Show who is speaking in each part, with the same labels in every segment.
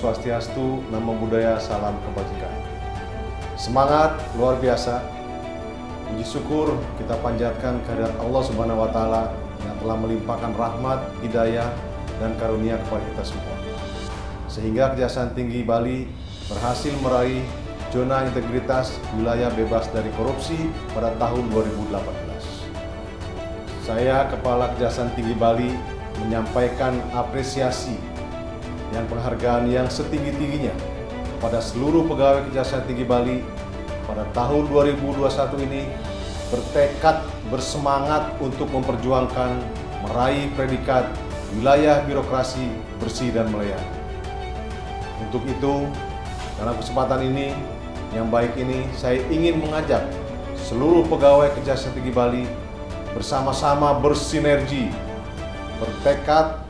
Speaker 1: Swastiastu, Namo Buddhaya, salam kebajikan. Semangat luar biasa. Puji syukur kita panjatkan kehadirat Allah Subhanahu wa taala yang telah melimpahkan rahmat, hidayah dan karunia kepada kita semua. Sehingga Kejaksaan Tinggi Bali berhasil meraih zona integritas wilayah bebas dari korupsi pada tahun 2018. Saya, Kepala Kejaksaan Tinggi Bali, menyampaikan apresiasi dan penghargaan yang setinggi-tingginya pada seluruh pegawai Kejaksaan Tinggi Bali pada tahun 2021 ini bertekad bersemangat untuk memperjuangkan meraih predikat wilayah birokrasi bersih dan melayani. Untuk itu, dalam kesempatan ini yang baik ini, saya ingin mengajak seluruh pegawai Kejaksaan Tinggi Bali bersama-sama bersinergi, bertekad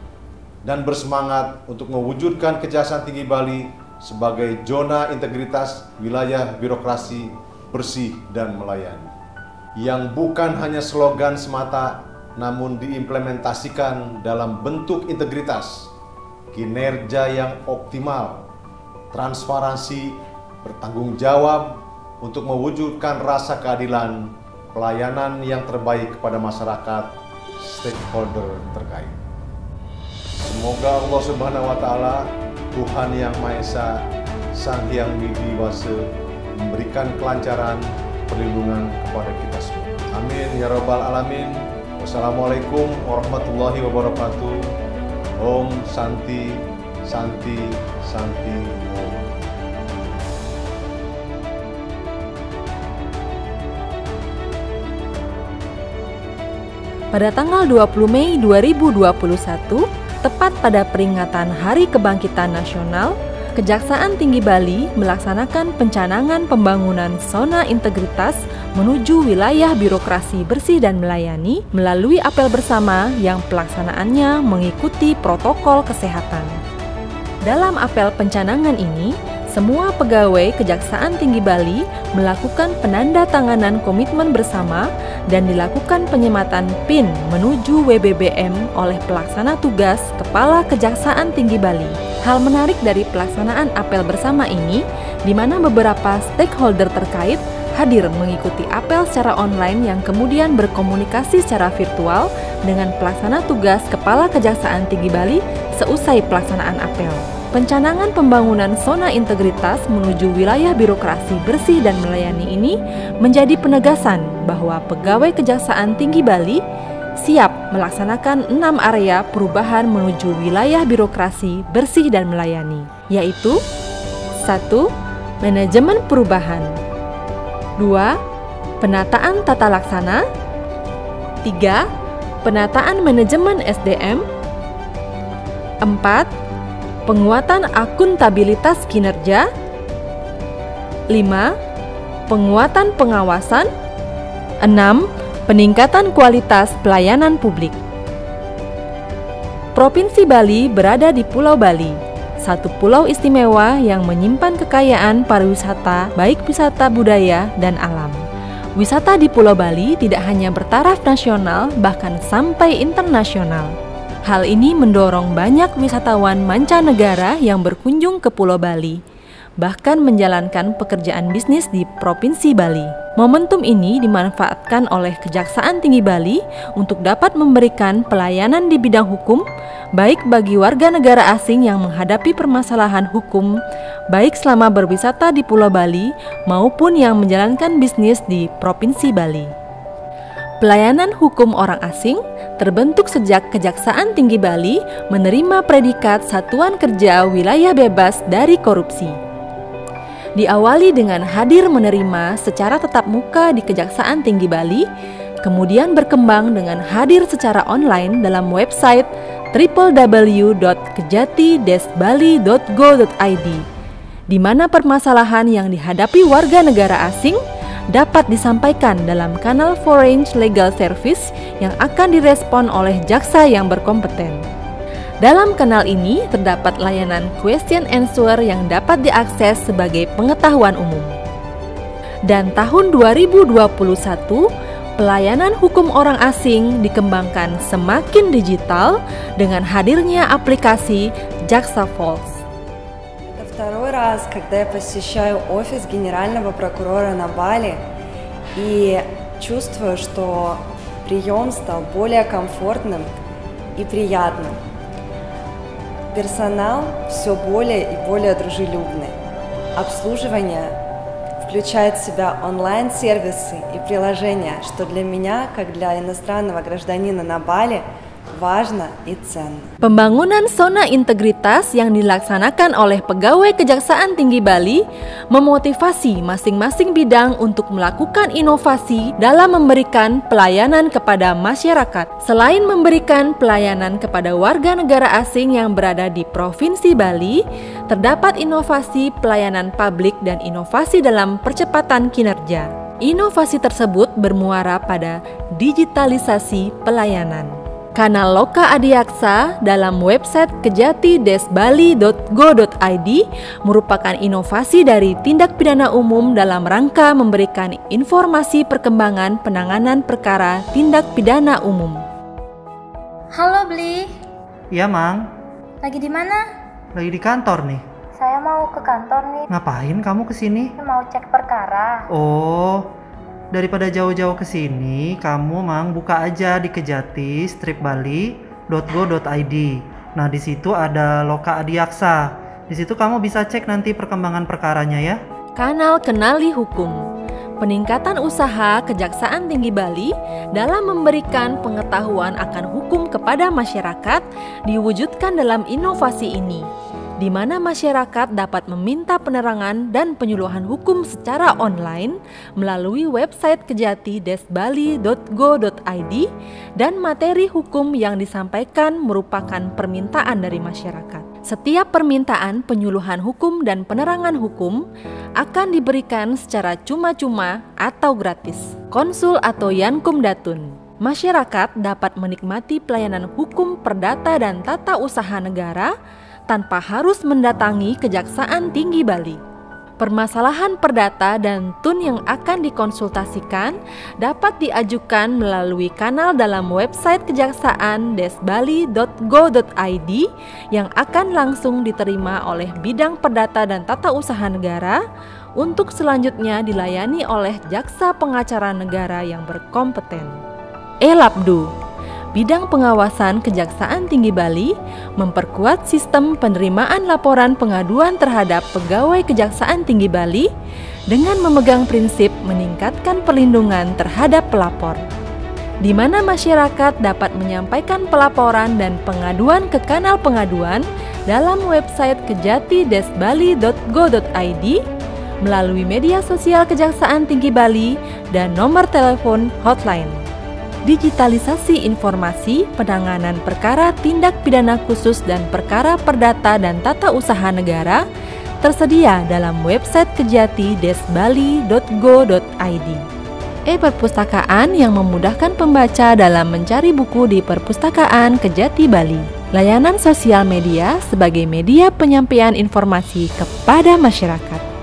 Speaker 1: dan bersemangat untuk mewujudkan Kejaksaan Tinggi Bali sebagai zona integritas wilayah birokrasi bersih dan melayani. Yang bukan hanya slogan semata, namun diimplementasikan dalam bentuk integritas, kinerja yang optimal, transparansi, bertanggung jawab untuk mewujudkan rasa keadilan, pelayanan yang terbaik kepada masyarakat, stakeholder terkait. Semoga Allah Subhanahu wa taala, Tuhan yang Maha Esa, Sang Hyang Widi Wase, memberikan kelancaran, perlindungan kepada kita semua. Amin ya rabbal alamin. Wassalamualaikum warahmatullahi wabarakatuh. Om Santi Santi Santi Om.
Speaker 2: Pada tanggal 20 Mei 2021, tepat pada peringatan Hari Kebangkitan Nasional, Kejaksaan Tinggi Bali melaksanakan pencanangan pembangunan zona integritas menuju wilayah birokrasi bersih dan melayani melalui apel bersama yang pelaksanaannya mengikuti protokol kesehatan. Dalam apel pencanangan ini, semua pegawai Kejaksaan Tinggi Bali melakukan penandatanganan komitmen bersama dan dilakukan penyematan PIN menuju WBBM oleh pelaksana tugas Kepala Kejaksaan Tinggi Bali. Hal menarik dari pelaksanaan apel bersama ini, di mana beberapa stakeholder terkait hadir mengikuti apel secara online yang kemudian berkomunikasi secara virtual dengan pelaksana tugas Kepala Kejaksaan Tinggi Bali seusai pelaksanaan apel. Pencanangan pembangunan zona integritas menuju wilayah birokrasi bersih dan melayani ini menjadi penegasan bahwa pegawai Kejaksaan Tinggi Bali siap melaksanakan 6 area perubahan menuju wilayah birokrasi bersih dan melayani, yaitu 1. Manajemen perubahan, 2. Penataan tata laksana, 3. Penataan manajemen SDM, 4. Penguatan akuntabilitas kinerja, 5. Penguatan pengawasan, 6. Peningkatan kualitas pelayanan publik. Provinsi Bali berada di Pulau Bali, satu pulau istimewa yang menyimpan kekayaan pariwisata baik wisata budaya dan alam. Wisata di Pulau Bali tidak hanya bertaraf nasional, bahkan sampai internasional. Hal ini mendorong banyak wisatawan mancanegara yang berkunjung ke Pulau Bali, bahkan menjalankan pekerjaan bisnis di Provinsi Bali. Momentum ini dimanfaatkan oleh Kejaksaan Tinggi Bali untuk dapat memberikan pelayanan di bidang hukum, baik bagi warga negara asing yang menghadapi permasalahan hukum, baik selama berwisata di Pulau Bali maupun yang menjalankan bisnis di Provinsi Bali. Pelayanan hukum orang asing terbentuk sejak Kejaksaan Tinggi Bali menerima predikat Satuan Kerja Wilayah Bebas dari Korupsi. Diawali dengan hadir menerima secara tatap muka di Kejaksaan Tinggi Bali, kemudian berkembang dengan hadir secara online dalam website www.kejati-bali.go.id, di mana permasalahan yang dihadapi warga negara asing dapat disampaikan dalam kanal Foreign Legal Service yang akan direspon oleh jaksa yang berkompeten. Dalam kanal ini terdapat layanan question answer yang dapat diakses sebagai pengetahuan umum. Dan tahun 2021, pelayanan hukum orang asing dikembangkan semakin digital dengan hadirnya aplikasi Jaksa Vaults.
Speaker 3: раз, когда я посещаю офис генерального прокурора на Бали и чувствую, что прием стал более комфортным и приятным. Персонал все более и более дружелюбный. Обслуживание включает в себя онлайн-сервисы и приложения, что для меня, как для иностранного гражданина на Бали, важно и ценно.
Speaker 2: Pembangunan zona integritas yang dilaksanakan oleh pegawai Kejaksaan Tinggi Bali memotivasi masing-masing bidang untuk melakukan inovasi dalam memberikan pelayanan kepada masyarakat. Selain memberikan pelayanan kepada warga negara asing yang berada di Provinsi Bali, terdapat inovasi pelayanan publik dan inovasi dalam percepatan kinerja. Inovasi tersebut bermuara pada digitalisasi pelayanan. Kanal Loka Adiaksa dalam website kejati-bali.go.id merupakan inovasi dari tindak pidana umum dalam rangka memberikan informasi perkembangan penanganan perkara tindak pidana umum.
Speaker 4: Halo Bli.
Speaker 5: Iya, Mang.
Speaker 4: Lagi di mana?
Speaker 5: Lagi di kantor nih.
Speaker 4: Saya mau ke kantor nih.
Speaker 5: Ngapain kamu kesini?
Speaker 4: Mau cek perkara.
Speaker 5: Oh, daripada jauh-jauh ke sini, kamu Mang buka aja di kejati-bali.go.id. Nah, di situ ada Loka Adiaksa. Di situ kamu bisa cek nanti perkembangan perkaranya ya.
Speaker 2: Kanal Kenali Hukum. Peningkatan usaha Kejaksaan Tinggi Bali dalam memberikan pengetahuan akan hukum kepada masyarakat diwujudkan dalam inovasi ini, di mana masyarakat dapat meminta penerangan dan penyuluhan hukum secara online melalui website kejati-bali.go.id, dan materi hukum yang disampaikan merupakan permintaan dari masyarakat. Setiap permintaan penyuluhan hukum dan penerangan hukum akan diberikan secara cuma-cuma atau gratis. Konsul atau Yankum Datun. Masyarakat dapat menikmati pelayanan hukum perdata dan tata usaha negara tanpa harus mendatangi Kejaksaan Tinggi Bali. Permasalahan perdata dan tun yang akan dikonsultasikan dapat diajukan melalui kanal dalam website kejaksaan-bali.go.id yang akan langsung diterima oleh bidang perdata dan tata usaha negara untuk selanjutnya dilayani oleh jaksa pengacara negara yang berkompeten. Elabdu, Bidang Pengawasan Kejaksaan Tinggi Bali memperkuat sistem penerimaan laporan pengaduan terhadap pegawai Kejaksaan Tinggi Bali dengan memegang prinsip meningkatkan perlindungan terhadap pelapor, di mana masyarakat dapat menyampaikan pelaporan dan pengaduan ke kanal pengaduan dalam website kejati-bali.go.id, melalui media sosial Kejaksaan Tinggi Bali, dan nomor telepon hotline. Digitalisasi informasi penanganan perkara tindak pidana khusus dan perkara perdata dan tata usaha negara tersedia dalam website kejati-bali.go.id. E-perpustakaan yang memudahkan pembaca dalam mencari buku di Perpustakaan Kejati Bali. Layanan sosial media sebagai media penyampaian informasi kepada masyarakat.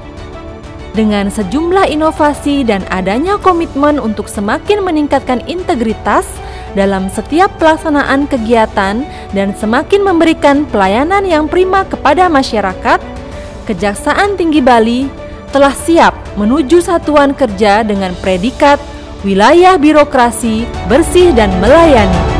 Speaker 2: Dengan sejumlah inovasi dan adanya komitmen untuk semakin meningkatkan integritas dalam setiap pelaksanaan kegiatan dan semakin memberikan pelayanan yang prima kepada masyarakat, Kejaksaan Tinggi Bali telah siap menuju satuan kerja dengan predikat wilayah birokrasi bersih dan melayani.